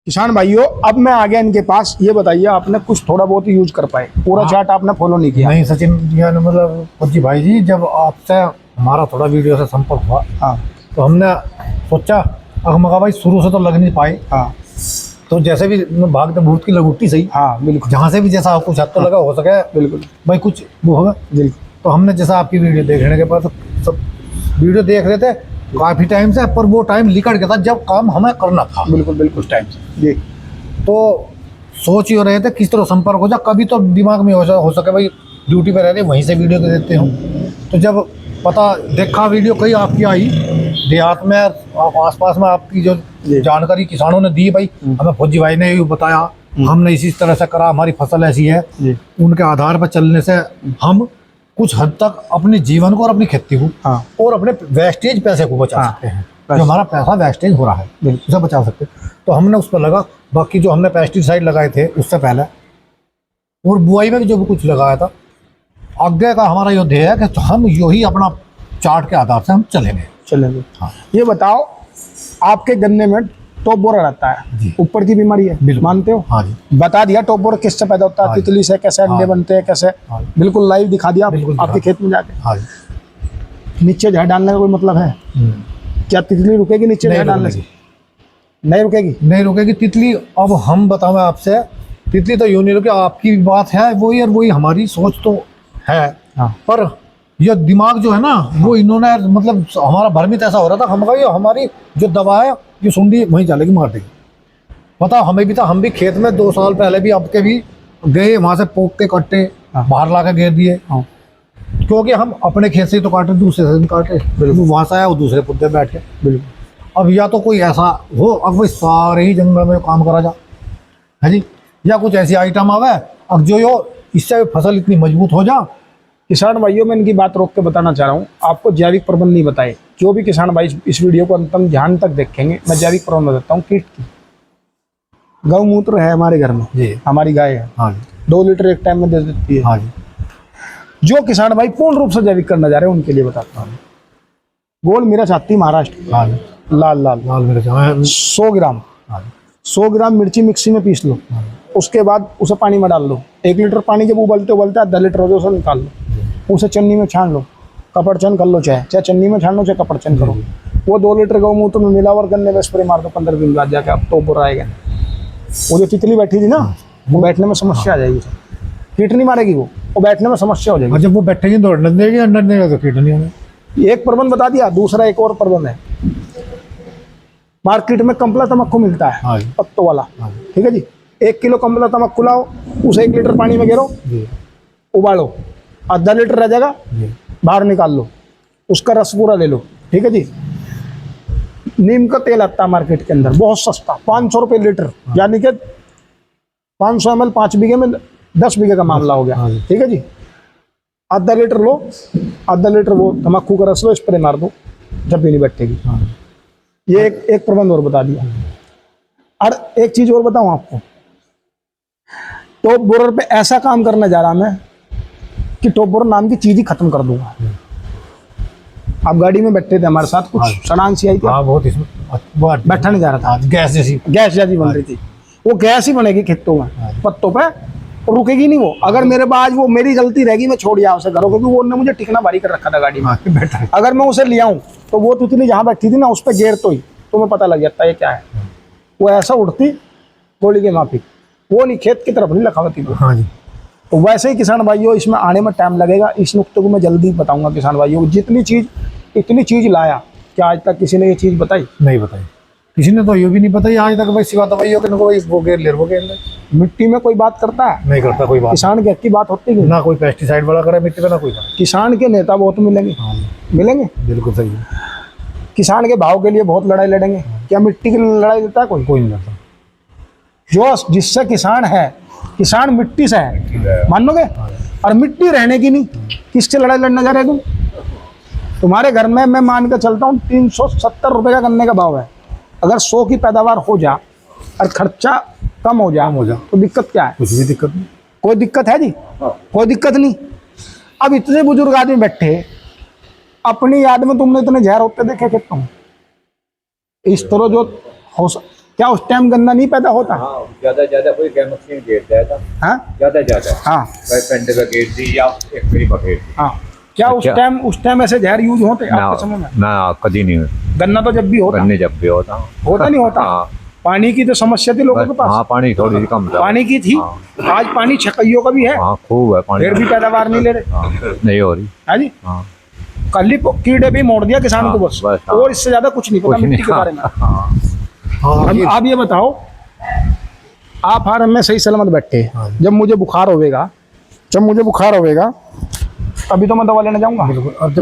किसान भाइयों, अब मैं आ गया इनके पास। ये बताइए, आपने कुछ थोड़ा बहुत यूज कर पाए? पूरा चार्ट आपने फॉलो नहीं किया? नहीं सचिन मतलब फौजी भाई जी, जब आपसे हमारा थोड़ा वीडियो से संपर्क हुआ, हाँ तो हमने सोचा अगमगा भाई शुरू से तो लग नहीं पाए, हाँ तो जैसे भी भागते भूत की लगुट्टी सही, हाँ बिल्कुल, जहाँ से भी जैसा कुछ हद तो लगा हो सके बिल्कुल भाई कुछ वो होगा। बिल्कुल। तो हमने जैसा आपकी वीडियो देखने के बाद सब वीडियो देख रहे थे काफ़ी टाइम से, पर वो टाइम निकट गया था जब काम हमें करना था। बिल्कुल बिल्कुल टाइम से जी। तो सोच ही हो रहे थे किस तरह संपर्क हो जाए, कभी तो दिमाग में हो सके भाई ड्यूटी पे रह रहे वहीं से वीडियो दे देते हूँ। तो जब पता देखा वीडियो कहीं आपकी आई देहात में, आसपास में आपकी जो जानकारी किसानों ने दी भाई, हमें फौजी भाई ने भी बताया, हमने इसी तरह से करा, हमारी फसल ऐसी है, उनके आधार पर चलने से हम कुछ हद तक अपने जीवन को और अपनी खेती को और अपने वेस्टेज पैसे को बचा सकते हैं। जो हमारा पैसा वेस्टेज हो रहा है उसे बचा सकते हैं। तो हमने उस पर लगा। बाकी जो हमने पेस्टिसाइड लगाए थे उससे पहले और बुआई में भी जो भी कुछ लगाया था, आगे का हमारा ये ध्येय है कि हम यही अपना चार्ट के आधार से हम चलेंगे। हाँ। ये बताओ, आपके गन्ने में टॉप बोरा रहता है, ऊपर की बीमारी है, मानते हो? हाँ जी। बता दिया टॉप बोरा किससे पैदा होता है? तितली से। कैसे अंडे बनते हैं, कैसे? बिल्कुल लाइव दिखा दिया आपके खेत में जाके। हाँ जी। नीचे झाड़ डालने का कोई मतलब है क्या? तितली रुकेगी नीचे झाड़ डालने से? नहीं रुकेगी, नहीं रुकेगी तितली। अब हम बताओ आपसे, तितली तो यूं नहीं रुके, आपकी बात है वही, और वही हमारी सोच तो है। पर यह दिमाग जो है ना, वो इन्होंने मतलब हमारा भ्रमित ऐसा हो रहा था, हम कहा ये हमारी जो दवा है ये सुंडी वहीं चलेगी, मार देगी। पता हमें भी था, हम भी खेत में 2 साल पहले भी आपके भी गए, वहाँ से पोक के कट्टे बाहर ला के घेर दिए, क्योंकि हम अपने खेत से तो काटे, दूसरे से काटे, वहाँ से आया वो दूसरे पुद्दे बैठ के। बिल्कुल। अब या तो कोई ऐसा हो, अब भाई सारे ही जंगल में काम करा जा है जी, या कुछ ऐसी आइटम आवे अब जो यो इससे फसल इतनी मजबूत हो जा। किसान भाइयों, मैं इनकी बात रोक के बताना चाह रहा हूँ, आपको जैविक प्रबंध नहीं बताए। जो भी किसान भाई इस वीडियो को अंतिम ध्यान तक देखेंगे, मैं जैविक प्रबंध बताता हूँ। कीट की गौमूत्र है हमारे घर में जी, हमारी गाय है। हाँ जी। 2 लीटर एक टाइम में दे देती है। हाँ जी। जो किसान भाई पूर्ण रूप से जैविक करना चाह रहे हैं उनके लिए बताता हूँ। गोल मिर्च आती है महाराष्ट्र। हाँ जी। लाल लाल लाल मिर्च 100 ग्राम। 100 ग्राम मिर्ची मिक्सी में पीस लो, उसके बाद उसे पानी में डाल दो। 1 लीटर पानी जब उबलते उबलते आधा लीटर हो जाए उसे निकाल लो, उसे चन्नी में छान लो, कपड़चन कर लो, चाहे चन्नी में छान लो, चाहे कपड़चन करो। वो 2 लीटर गौमूत्र में मिला और गन्ने में स्प्रे मार दो। 15 दिन बाद जाके अब तो बुरा आएगा। वो जो तितली बैठी थी ना, वो बैठने में समस्या आ जाएगी। कीट नहीं मारेगी, वो बैठने में समस्या हो जाएगी। जब वो बैठेगी तो अंडा देगी, अंडा देगा तो कीट नहीं आएगा। एक प्रबंध बता दिया। दूसरा एक और प्रबंध है, मार्केट में कंपला तम्बाकू मिलता है पत्तों वाला, ठीक है जी। 1 किलो कंपला तम्बाकू लाओ, उसे 1 लीटर पानी में गिरो, उबालो, आधा लीटर रह जाएगा, बाहर निकाल लो, उसका रस पूरा ले लो, ठीक है जी। नीम का तेल आता है मार्केट के अंदर, बहुत सस्ता, 500 रुपये लीटर, यानी कि 500 ml 5 बीघे में 10 बीघे का मामला हो गया, ठीक है जी। आधा लीटर लो, आधा लीटर वो तम्बाकू का रस लो, स्प्रे मार दो, जब भी नहीं बैठेगी। ये एक प्रबंध और बता दिया। और एक चीज और बताऊं आपको, टॉप बोरर पे ऐसा काम करने जा रहा मैं कि टॉप बोरर नाम की चीज ही खत्म कर दूंगा। आप गाड़ी में बैठे थे हमारे साथ, कुछ सड़ान सी आई थी, बहुत इसमें बैठा नहीं जा रहा था, गैस जैसी बन रही थी। वो गैस ही बनेगी खेतों में, पत्तों पे, और रुकेगी नहीं वो। अगर मेरे पास वो मेरी गलती रहेगी, मैं छोड़ दिया उसे घरों, क्योंकि वो ने मुझे टिकना भारी कर रखा था गाड़ी में। अगर मैं उसे ले आऊं तो वो तितली जहाँ बैठी थी ना, उस पर गेर तो ही तो मैं पता लग जाता है ये क्या है। वो ऐसा उड़ती गोली के माफी, वो नहीं खेत की तरफ नहीं लखावती वो। हाँ जी। तो वैसे ही किसान भाइयों, इसमें आने में टाइम लगेगा। इस नुक्ते को मैं जल्दी बताऊंगा किसान भाइयों। जितनी चीज इतनी चीज लाया, क्या आज तक किसी ने ये चीज बताई? नहीं बताई, किसी ने तो ये भी नहीं बताई आज तक भाई, सिवा दवाइयों के वो गेर ले। मिट्टी में कोई बात करता है? नहीं करता कोई बात। किसान की की बात होती है ना, कोई पेस्टिसाइड वाला करे मिट्टी में, ना कोई। किसान के नेता बहुत मिलेंगे, मिलेंगे, बिल्कुल सही है। किसान के भाव के लिए बहुत लड़ाई लड़ेंगे। क्या मिट्टी की लड़ाई देता है कोई? कोई नहीं लड़ता। जो जिससे किसान है, किसान मिट्टी से है, मान लोगे? और मिट्टी रहने की नहीं, किससे लड़ाई लड़ने जा रहे तुम? तुम्हारे घर में मैं मान के चलता हूँ 370 रुपये का गन्ने का भाव है। अगर 100 की पैदावार हो जा और खर्चा कम हो जा तो दिक्कत क्या है? कुछ भी दिक्कत नहीं। कोई दिक्कत है जी? कोई दिक्कत नहीं। अब इतने बुजुर्ग आदमी बैठे, अपनी याद में तुमने इतने जहर होते देखे कितने? इस तरह जो क्या उस टाइम गन्ना नहीं पैदा होता? हाँ ज्यादा कोई मशीन गेट दिया था। हाँ ज्यादा हाँ भाई पेंट का गेट दी या एक फ्री का गेट दी। हाँ। क्या उस टाइम ऐसे जहर यूज होते आपके समय में? ना कभी नहीं हुआ। गन्ना तो जब भी होता, गन्ने जब भी होता नहीं होता। हाँ। पानी की तो समस्या थी लोगों के पास। हाँ पानी थोड़ी सी कम था। पानी की थी। आज पानी छकइयों का भी है। हाँ खूब है पानी। फिर भी पैदावार नहीं ले रहे। हाँ, नहीं हो रही। हाँ जी। हाँ। कल ही कीड़े भी मोड़ दिया किसान को बस। हाँ। और इससे ज्यादा कुछ नहीं पता मिट्टी के बारे में। अब आप ये बताओ, आप फार्म में सही सलामत बैठे, जब मुझे बुखार होगा, अभी तो मैं दवा लेने जाऊंगा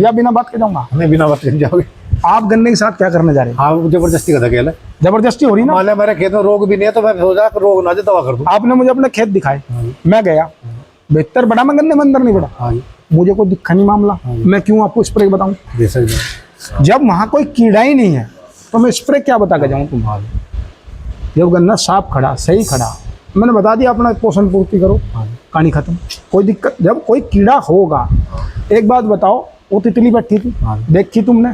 या बिना बात के जाऊंगा? नहीं, बिना बात के जाओगे। आप गन्ने के साथ क्या करने जा रहे हैं? हाँ, जबरदस्ती का धकेल है। जबरदस्ती हो रही ना। मान लिया मेरे खेत में रोग भी नहीं है तो मैं सोचा कि रोग ना जाए दवा कर दूं। आपने मुझे अपने खेत दिखाए, मैं गया, बेहतर बढ़ा मैं गन्ने में अंदर नहीं बढ़ा। हाँ जी, मुझे कोई दिक्कत नहीं मामला, मैं क्यों आपको स्प्रे बताऊं? दे सकते हैं। जब वहां कोई कीड़ा ही नहीं है तो मैं स्प्रे क्या बता के जाऊं तुम्हारे? जब गन्ना साफ खड़ा, सही खड़ा, मैंने बता दिया अपना पोषण पूर्ति करो, कहानी खत्म। कोई दिक्कत, जब कोई कीड़ा होगा, एक बात बताओ, वो तितली बैठी थी, देखी तुमने?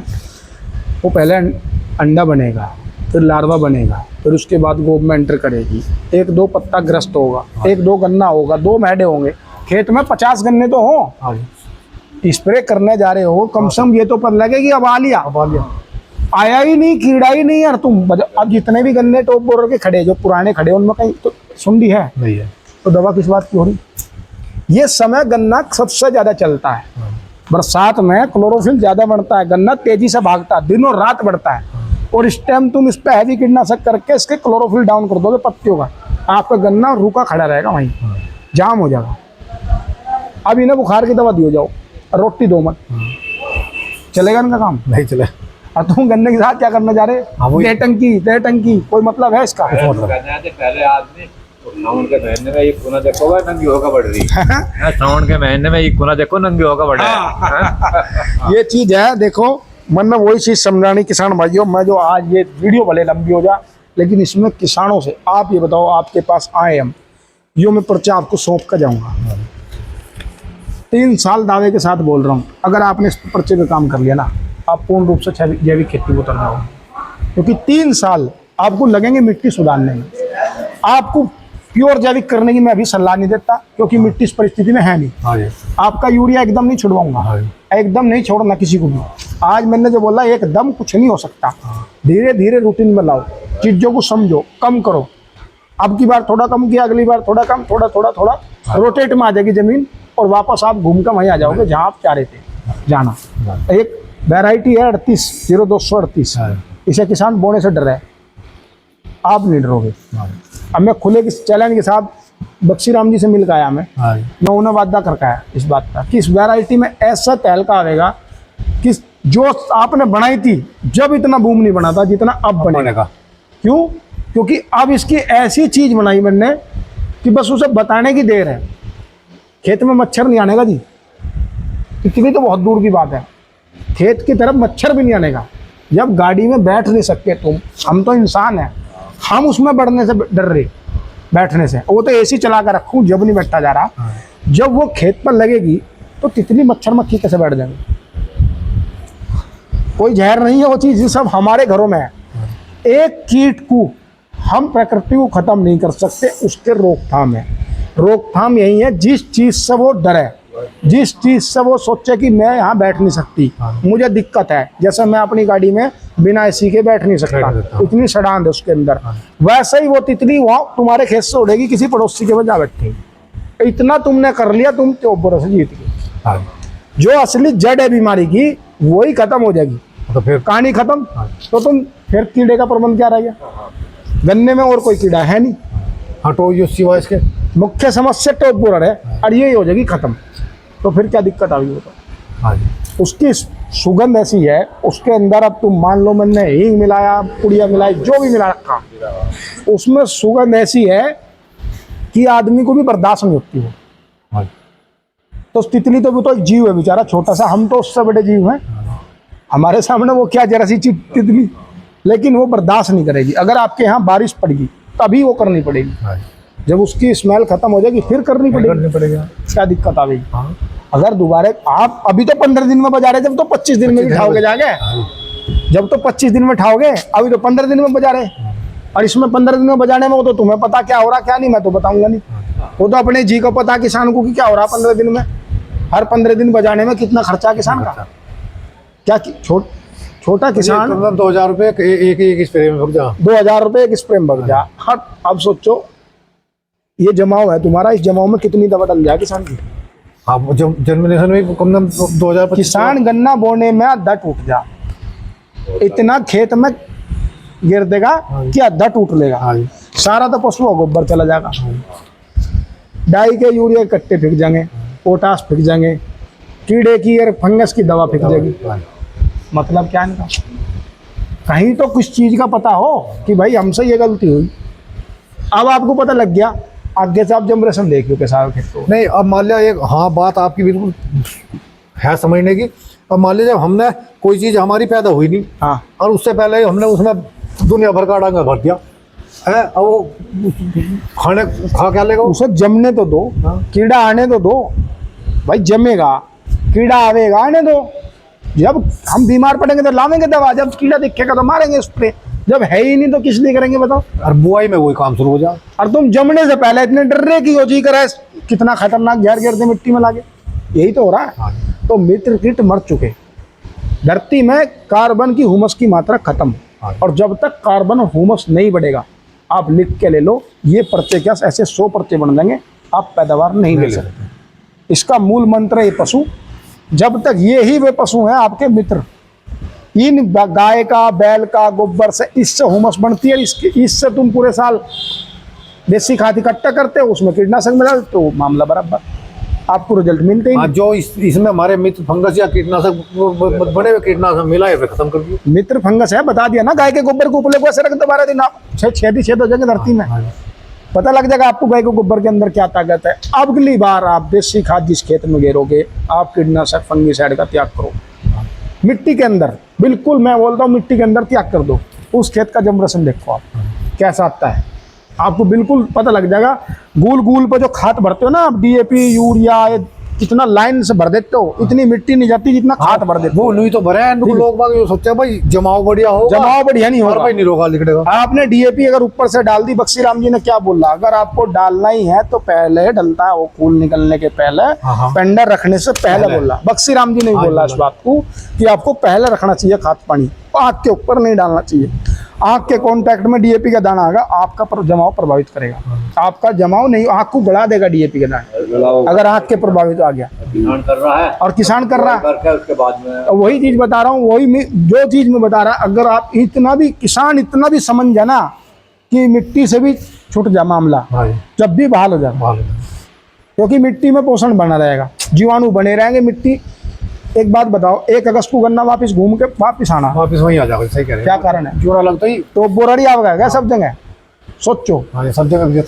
वो पहले अंडा बनेगा, फिर लार्वा बनेगा, फिर उसके बाद गोब में एंटर करेगी, 1-2 पत्ता ग्रस्त होगा, 1-2 गन्ना होगा, 2 मैडे होंगे। खेत में 50 गन्ने तो हो, स्प्रे करने जा रहे हो, कम से कम ये तो पता लगेगी अब आ लिया, आया ही नहीं, कीड़ा ही नहीं यार। तुम अब जितने भी गन्ने टॉप बोर के खड़े, जो पुराने खड़े, उनमें कहीं तो सुंडी है नहीं है, तो दवा किस बात की हो रही? ये समय गन्ना सबसे ज्यादा चलता है। बरसात में क्लोरोफिल ज्यादा बढ़ता है, गन्ना तेजी से भागता है, दिनों रात बढ़ता है। और इस टाइम तुम इस पे हैवी कीटनाशक करके इसके क्लोरोफिल डाउन कर दोगे पत्तियों का, आपका गन्ना रूखा खड़ा रहेगा, वहीं जाम हो जाएगा। अब इन्हें बुखार की दवा दियो जाओ, रोटी दो मत, चलेगा इनका काम? नहीं चले। और तुम गन्ने के साथ क्या करने जा रहे? दे टंकी, कोई मतलब है इसका? पहले आदमी सावन के महीने में ये कुना देखो नंगी होगा बढ़ रही है। सावन के महीने में ये कुना देखो नंगी होगा बढ़ रही। ये चीज है, देखो मन में वही चीज समझानी किसान भाइयों। मैं जो आज ये वीडियो भले लंबी हो जा, लेकिन इसमें किसानों से आप ये बताओ, आपके पास आए हम, यो मैं पर्चा आपको सौंप कर जाऊंगा। 3 साल दावे के साथ बोल रहा हूँ, अगर आपने इस पर्चे पे काम कर लिया ना, आप पूर्ण रूप से जैविक खेती को उतर जाओगे। क्योंकि 3 साल आपको लगेंगे मिट्टी सुधारने में। आपको प्योर जैविक करने की मैं अभी सलाह नहीं देता, क्योंकि मिट्टी इस परिस्थिति में है नहीं। आपका यूरिया एकदम नहीं छुड़वाऊंगा, एकदम नहीं छोड़ना किसी को भी। आज मैंने जो बोला, एकदम कुछ नहीं हो सकता। धीरे धीरे रूटीन में लाओ, चीजों को समझो, कम करो। अब की बार थोड़ा कम किया, अगली बार थोड़ा कम, थोड़ा रोटेट में आ जाएगी जमीन, और वापस आप घूम कर वहीं आ जाओगे जहाँ आप चाह रहे थे जाना। एक वैरायटी है 38-0238, इसे किसान बोने से डर है, आप नहीं डरोगे। अब मैं खुले चैलेंज के साथ बख्शी राम जी से मिल के आया, मैं उन्हें वादा करके आया इस बात का कि इस वैरायटी में ऐसा तहलका आएगा कि जो आपने बनाई थी, जब इतना बूम नहीं बना था जितना अब बनेगा। क्यों? क्योंकि अब इसकी ऐसी चीज बनाई मैंने कि बस उसे बताने की देर है। खेत में मच्छर नहीं आने का जी, इतनी तो बहुत दूर की बात है। खेत की तरफ मच्छर भी नहीं आने का। जब गाड़ी में बैठ नहीं सकते तुम, हम तो इंसान हैं, हम उसमें बढ़ने से डर रहे, बैठने से। वो तो एसी चला कर रखूँ, जब नहीं बैठा जा रहा, जब वो खेत पर लगेगी तो तितली मच्छर मक्खी कैसे बैठ जाएंगे? कोई जहर नहीं है वो चीज़, सब हमारे घरों में है। एक कीट को हम प्रकृति को खत्म नहीं कर सकते, उसके रोकथाम है। रोकथाम यही है, जिस चीज से वो डरे, जिस चीज से वो सोचे कि मैं यहाँ बैठ नहीं सकती, मुझे दिक्कत है, जैसे मैं अपनी गाड़ी में बिना एसी के बैठ नहीं सकता, इतनी सड़ान है उसके अंदर, वैसे ही वो तितली वहाँ तुम्हारे खेत से उड़ेगी, किसी पड़ोसी के वजह बैठेगी। इतना तुमने कर लिया, तुम चौबरों से जीत गए। जो असली जड़ है बीमारी की, वही खत्म हो जाएगी, तो फिर कहानी खत्म। तो तुम फिर कीड़े का प्रबंध क्या रह गया? गन्ने में और कोई कीड़ा है नहीं। हाँ, तो ये सिवा इसके मुख्य समस्या टॉप बोरर है, और ये हो जाएगी खत्म। तो फिर क्या दिक्कत आ गई? तो उसकी सुगंध ऐसी है, उसके अंदर अब तुम मान लो मैंने हींग मिलाया, पुड़िया मिलाई, जो भी मिला रखा, उसमें सुगंध ऐसी है कि आदमी को भी बर्दाश्त नहीं होती है। तो तितली तो वो तो एक जीव है बेचारा, छोटा सा, हम तो उससे बड़े जीव हैं। हमारे सामने वो क्या जरा सी तितली, लेकिन वो बर्दाश्त नहीं करेगी। अगर आपके यहाँ बारिश पड़ेगी तभी वो करनी पड़ेगी, जब उसकी स्मेल खत्म हो जाएगी फिर करनी पड़ेगी। क्या दिक्कत आ गई? अगर दोबारा आप अभी तो 15 दिन में बजा रहे, जब तो 25 दिन में भी ठाओगे जाके, जब तो 25 दिन में ठाओगे, अभी तो 15 दिन में बजा रहे। और इसमें 15 दिन में बजाने में वो तो तुम्हें पता क्या हो रहा क्या नहीं, मैं तो बताऊंगा नहीं। वो तो अपने जी को पता किसान को कि क्या हो रहा 15 दिन में। हर 15 दिन बजाने में कितना खर्चा किसान का, क्या छोटा किसान 2000 रुपये एक स्प्रे में भग जा, 2000 रुपये एक स्प्रे में भग जा। हर अब सोचो ये जमाव है तुम्हारा, इस जमाव में कितनी दवा डल जाए किसान की। हाँ जर्मिनेशन में कम से कम 2000 किसान गन्ना बोने में आधा टूट जा, इतना खेत में गिर देगा कि आधा टूट लेगा। सारा तो पशु का गोबर चला जाएगा, डाई के यूरिया के कट्टे फेंक जाएंगे, पोटास फेंक जाएंगे, कीड़े की और फंगस की दवा फेंक जाएगी। मतलब क्या इनका, कहीं तो कुछ चीज का पता हो कि भाई हमसे ये गलती हुई। अब आपको पता लग गया, आगे से आप जनरेशन देख लो किसान खेत को। नहीं अब मान लिया एक, हाँ बात आपकी बिल्कुल है समझने की। अब मान लीजिए हमने कोई चीज हमारी पैदा हुई नहीं, हाँ, और उससे पहले हमने उसमें दुनिया भर का डांगा भर दिया है, अब वो खाने खा क्या लेगा? उसे जमने तो दो, कीड़ा आने तो दो भाई, जमेगा कीड़ा आवेगा, आने दो। जब हम बीमार पड़ेंगे तो लावेंगे दवा, जब कीड़ा दिखेगा तो मारेंगे स्प्रे, जब है ही नहीं तो किस लिए करेंगे बताओ। और बुआई में वही काम शुरू हो जाए। और तुम जमने से पहले इतने डर रहे कि जी करे कितना खतरनाक जहर गिरते मिट्टी में लागे, यही तो हो रहा है। तो मित्र कीट मर चुके, धरती में कार्बन की हुमस की मात्रा खत्म, और जब तक कार्बन और हुमस नहीं बढ़ेगा, आप लिख के ले लो, ये पर्चे क्या ऐसे 100 पर्चे बन जाएंगे, आप पैदावार नहीं ले सकते। इसका मूल मंत्र है पशु, जब तक ये ही वे पशु हैं आपके मित्र। इन गाय का बैल का गोबर से इससे हुमस बनती है, इससे तुम पूरे साल देसी खाद इकट्ठा करते हो, उसमें कीटनाशक मिला तो मामला बराबर, आपको रिजल्ट मिलते ही। जो इसमें हमारे मित्र फंगस या कीटनाशक बने हुए कीटनाशक मिलाए फिर खत्म कर दिए। मित्र फंगस है, बता दिया ना, गाय के गोबर को उपले को ऐसे रख दो 12 दिन, आप छेद हो जाएंगे धरती में, पता लग जाएगा आपको गाय के गोबर के अंदर क्या ताकत है। अगली बार आप देसी खाद जिस खेत में गेरोगे, आप कीटनाशक फंगिसाइड का त्याग करो मिट्टी के अंदर, बिल्कुल मैं बोलता हूँ मिट्टी के अंदर त्याग कर दो। उस खेत का जनरेशन देखो आप कैसा आता है, आपको बिल्कुल पता लग जाएगा। गोल गोल पर जो खाद भरते हो ना आप, डीएपी यूरिया, कितना लाइन से भर देते हो, इतनी मिट्टी नहीं जाती जितना खाद भर देते हो। वो नहीं तो भरे हैं लोग बाग, ये सोचा भाई जमाव बढ़िया हो, जमाव बढ़िया नहीं होगा, भाई नहीं रोगा लिखड़ेगा। आपने डीएपी अगर ऊपर से डाल दी, बक्सी राम जी ने क्या बोला, अगर आपको डालना ही है तो पहले डलता है वो फूल निकलने के पहले, पेंडर रखने से पहले बोला बक्सी राम जी ने बोला इस बात को कि आपको पहले रखना चाहिए खाद पानी, आँख के ऊपर नहीं डालना चाहिए। आँख के कांटेक्ट में डीएपी का दाना आएगा, आपका जमाव प्रभावित करेगा, आपका जमाव नहीं, आँख को गड़ा देगा डीएपी का दाना अगर आँख के प्रभावित आ गया। किसान कर रहा है, और किसान कर रहा है, उसके बाद में वही चीज बता रहा हूँ, वही जो चीज मैं बता रहा, अगर आप इतना भी किसान इतना भी समझ जाना कि मिट्टी से भी छूट जा मामला, जब भी बहाल हो जाए, क्योंकि मिट्टी में पोषण बना रहेगा, जीवाणु बने रहेंगे मिट्टी। एक बात बताओ, 1 अगस्त को गन्ना वापस घूम के वापस आना, वापस वहीं आ जाओगे, सही कह रहे हैं। क्या कारण है? जोरा लगता ही तो बोराड़ी आ गया सब जगह, सोचो। सब जगह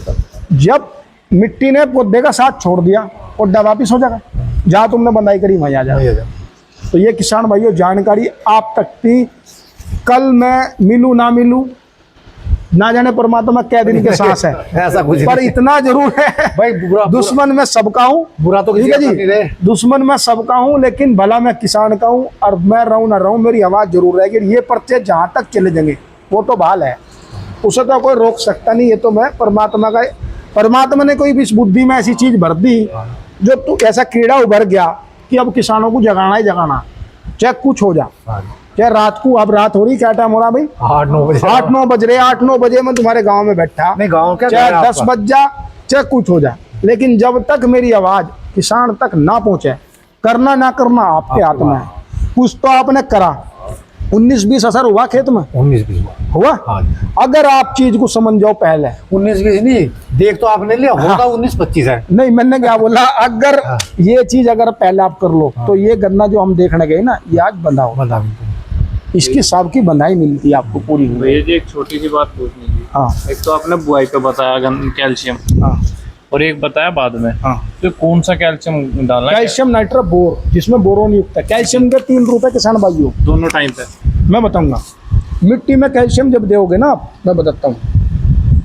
जब मिट्टी ने पौधे का साथ छोड़ दिया, पौधा वापिस हो जाएगा, जहाँ तुमने बंदाई करी वहीं आ जाएगा। तो ये किसान भाइयों जानकारी आप तक थी, कल मैं मिलूँ ना मिलूँ ना जाने परमात्मा कै दिन के सांस है, ऐसा कुछ पर इतना जरूर है भाई, दुश्मन मैं सबका हूँ, बुरा तो ठीक है जी, दुश्मन मैं सबका हूँ, लेकिन भला मैं किसान का हूँ, और मैं रहूँ ना रहूँ मेरी आवाज़ जरूर रहेगी। ये पर्चे जहाँ तक चले जाएंगे वो तो बहाल है, उसे तो कोई रोक सकता नहीं। ये तो मैं परमात्मा का, परमात्मा ने कोई भी बुद्धि में ऐसी चीज भर दी जो तू ऐसा कीड़ा उभर गया कि अब किसानों को जगाना ही जगाना, चाहे कुछ हो जा, चाहे रात को, अब रात हो रही, क्या टाइम हो रहा भाई, 8-9 बजे, 8-9 बज रहे, 8-9 बजे मैं तुम्हारे गांव में बैठा, नहीं गांव क्या, चाहे 10 बज जा, चाहे कुछ हो जा, लेकिन जब तक मेरी आवाज किसान तक ना पहुंचे, करना ना करना आपके हाथ में है। कुछ तो आपने करा, 19-20 असर हुआ खेत में, 19-20 हुआ। अगर आप चीज को समझ जाओ पहले, 19-20 नहीं देख तो आपने लिया, होगा 19-25 है। नहीं मैंने क्या बोला, अगर ये चीज अगर पहले आप कर लो तो ये गन्ना जो हम देखने गए ना, ये आज बंधा हो, इसकी सब की बंधाई मिलती है आपको पूरी। भैया जी एक छोटी सी बात पूछनी थी। हाँ, एक तो आपने बुआई पे बताया कैल्शियम, हाँ, और एक बताया बाद में, हाँ, तो कौन सा कैल्शियम डालना है? कैल्शियम नाइट्रा बोर, जिसमें बोरोन युक्त है। कैल्शियम के 3 रूप है किसान भाइयों, दोनों टाइम पे मैं बताऊंगा। मिट्टी में कैल्शियम जब दोगे ना, मैं बताता हूँ,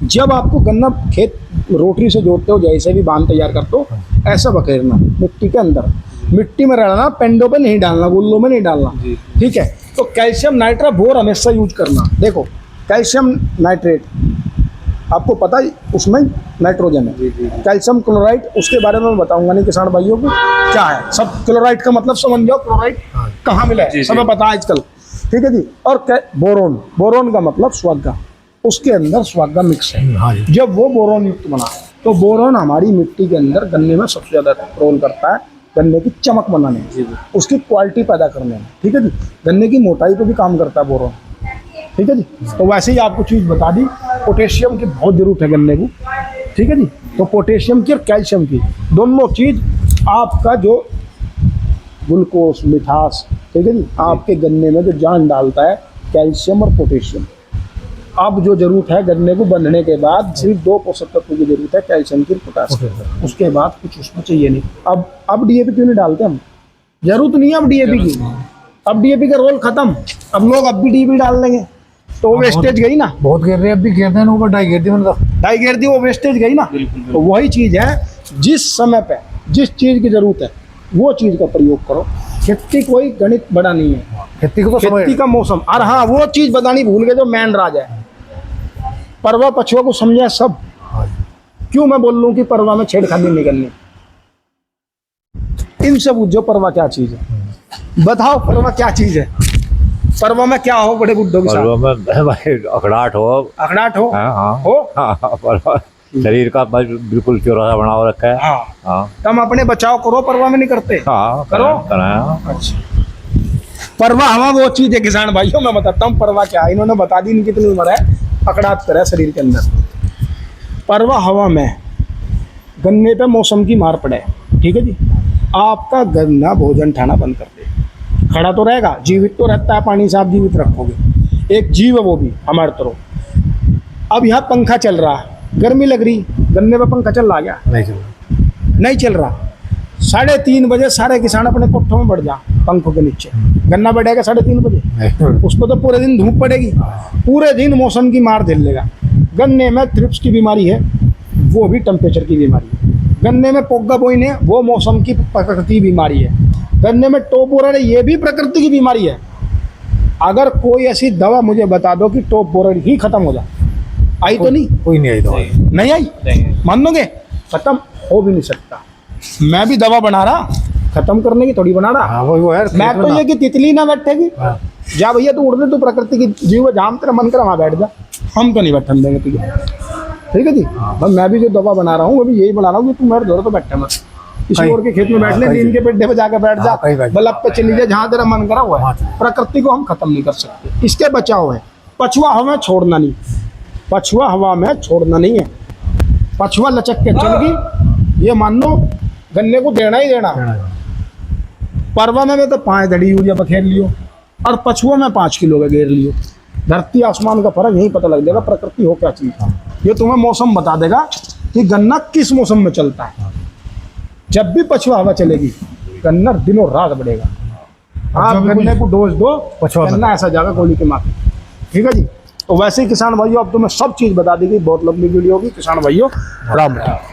जब आपको गन्ना खेत रोटरी से जोड़ते हो, जैसे भी बांध तैयार करते हो, ऐसा बखेरना मिट्टी के अंदर, मिट्टी में रहना, पेंडों पे नहीं डालना, गुल्लों में नहीं डालना, ठीक है। तो कैल्शियम नाइट्रा बोर हमेशा यूज करना। देखो कैल्शियम नाइट्रेट आपको पता है उसमें नाइट्रोजन है, कैल्शियम क्लोराइड, उसके बारे में मैं बताऊंगा नहीं किसान भाइयों को क्या है। सब क्लोराइड का मतलब समझ जाओ, क्लोराइड कहाँ मिला है सब पता है आजकल, ठीक है जी। और बोरोन, बोरोन का मतलब स्वागा, उसके अंदर स्वागा मिक्स है। हाँ जी। जब वो बोरोन युक्त बना तो बोरोन हमारी मिट्टी के अंदर गन्ने में सबसे ज्यादा रोल करता है, गन्ने की चमक बनाने में, उसकी क्वालिटी पैदा करने में, ठीक है जी। गन्ने की मोटाई पे भी काम करता है बोरोन, ठीक है जी। तो वैसे ही आपको चीज़ बता दी, पोटेशियम की बहुत जरूरत है गन्ने को, ठीक है जी। तो पोटेशियम की और कैल्शियम की दोनों चीज़ आपका जो ग्लूकोज मिठास, ठीक है जी, आपके गन्ने में जो जान डालता है कैल्शियम और पोटेशियम। अब जो जरूरत है गन्ने को बनने के बाद सिर्फ 2 पोषक तत्वों की जरूरत है, कैल्शियम की, पोटासियम, उसके बाद कुछ उसमें चाहिए नहीं। अब डीएपी क्यों नहीं डालते हम, जरूरत नहीं है अब डीएपी की, अब डीएपी का रोल खत्म, अब लोग अब भी डीएपी डाल देंगे तो वो वेस्टेज गई ना, बहुत गिर रहे, अब भी गिरते हैं, ऊपर डाई गिर दी, मैंने डाई गिर दी, वो वेस्टेज गई ना। तो वही चीज़ है, जिस समय पे जिस चीज़ की जरूरत है वो चीज़ का प्रयोग करो। खेती कोई गणित बड़ा नहीं है, खेती को तो खेती का मौसम, और हाँ वो चीज़ बतानी भूल गए जो मैन राज है, परवा पछुआ को समझा सब। क्यों मैं बोल लूँ कि परवा में छेड़खानी नहीं करनी, इनसे पूछो परवा क्या चीज़ है, बताओ परवा क्या चीज़ है, परवा में क्या हो बड़े बुड्ढों के पर्व साथ, में भाई अखड़ाट हो, अखड़ाट हो, हाँ हाँ हो, हाँ, पर्व शरीर का बिल्कुल चौराहा बना रखा है। हाँ हाँ तुम अपने बचाव करो, परवा में नहीं करते, हाँ करो। कराया। अच्छा, परवा हवा वो चीज है किसान भाइयों, मैं बताता हूँ परवा क्या है। इन्होंने बता दी इनकी कितनी उम्र है, अकड़ात कर है शरीर के अंदर। परवा हवा में गन्ने पे मौसम की मार पड़े, ठीक है जी, आपका गन्ना भोजन खाना बंद कर दे, खड़ा तो रहेगा, जीवित तो रहता है, पानी से आप जीवित रखोगे, एक जीव है वो भी हमारे तरह। अब यहाँ पंखा चल रहा है, गर्मी लग रही, गन्ने पे पंखा चल रहा क्या, नहीं चल रहा। 3:30 बजे सारे किसान अपने कोठों में बढ़ जा, पंखों के नीचे, गन्ना बढ़ेगा 3:30 बजे, उसको तो पूरे दिन धूप पड़ेगी, पूरे दिन मौसम की मार झेल लेगा। गन्ने में थ्रिप्स की बीमारी है, वो भी टेम्परेचर की बीमारी है। गन्ने में पोगा बोइन है, वो मौसम की प्रकृति बीमारी है। गन्ने में टॉप बोरर है, ये भी प्रकृति की बीमारी है। अगर कोई ऐसी दवा मुझे बता दो कि टॉप बोरर ही खत्म हो जाए, आई तो नहीं, कोई नहीं आई दवा, नहीं आई, मान लोगे, खत्म हो भी नहीं सकता। मैं भी दवा बना रहा, खत्म करने की थोड़ी बना रहा। हाँ वो है, मैं तो ये कि तितली ना बैठेगी, जा भैया तू उड़ दे, तू प्रकृति की जीव है, जहाँ तेरा मन कर वहाँ बैठ जा, हम तो नहीं बैठने देंगे तुझे, ठीक है जी। बस मैं भी जो दवा बना रहा हूँ वो भी यही बना रहा हूँ कि तू मेरे दौर तो बैठे मत, किसी और के खेत में बैठ ले, नीम के पेड्डे पे जाकर बैठ जा, बल्ब पे चली जा, जहाँ तेरा मन करा हुआ है। प्रकृति को हम खत्म नहीं कर सकते, इसके बचाव है। पछुआ हवा में छोड़ना नहीं, पछुआ हवा में छोड़ना नहीं है। पछुआ लचक के चल गई, ये मान लो गन्ने को देना ही देना। परवा में तो 5 धड़ी यूरिया बखेर लियो, और पछुआ में 5 किलो का घेर लियो। धरती आसमान का फर्क यही पता लग जाएगा, प्रकृति हो क्या चीज। ये तुम्हें मौसम बता देगा कि गन्ना किस मौसम में चलता है। जब भी पछुआ हवा चलेगी, गन्ना दिनों रात बढ़ेगा। आप गन्ने को डोज दो, गन्ना ऐसा जाएगा गोली के माथे, ठीक है जी। तो वैसे ही किसान भाइयों, अब तो मैं सब चीज़ बता दी गई, बहुत लंबी वीडियो होगी किसान भाइयों, राम राम।